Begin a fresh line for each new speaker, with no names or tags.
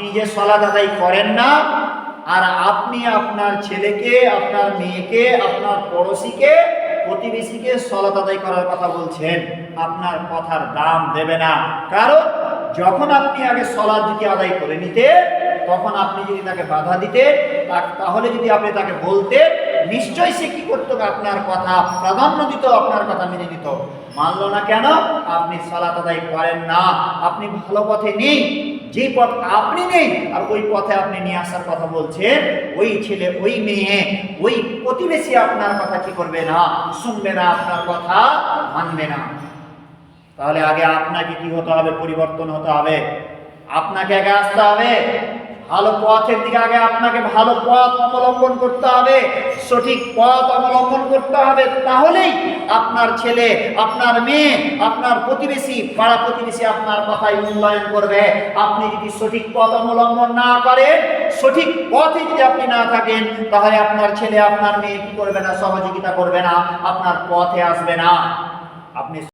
নিজে সালাত আদায় করেন না, আর আপনি আপনার ছেলেকে, আপনার মেয়েকে, আপনার পড়োশিকে, প্রতিবেশীকে সালাত আদায় করার কথা বলছেন, আপনার কথার দাম দেবে না। কারণ যখন আপনি আগে সালাত যদি আদায় করে নিতে, তখন আপনি যদি তাকে বাধা দিতে, তাহলে যদি আপনি তাকে বলতে, নিশ্চয়ই সে কি করতো, আপনার কথা প্রাধান্য দিত, আপনার কথা মেনে নিত। মানলো না কেন? আপনি সালাত আদায় করেন না, আপনি ভালো পথে নেই। যে পথ আপনি নেই আর ওই পথে আপনি নিয়ে আসার কথা বলছেন, ওই ছেলে, ওই মেয়ে, ওই প্রতিবেশী আপনার কথা কি করবে না? শুনবে না, আপনার কথা মানবে না। তাহলে আগে আপনাকে কি হতে হবে? পরিবর্তন হতে হবে। আপনাকে আগে আসতে হবে ভালো পথের দিকে। আগে আপনাকে ভালো পথ অবলম্বন করতে হবে, সঠিক পথ অবলম্বন করতে হবে। তাহলেই আপনার ছেলে, আপনার মেয়ে, আপনার প্রতিবেশী, পাড়া প্রতিবেশী আপনার কথাই মূল্যায়ন করবে। আপনি যদি সঠিক পথ অবলম্বন না করেন, সঠিক পথে যদি আপনি না থাকেন, তাহলে আপনার ছেলে, আপনার মেয়ে কি করবে না? সহযোগিতা করবে না, আপনার পথে আসবে না। আপনি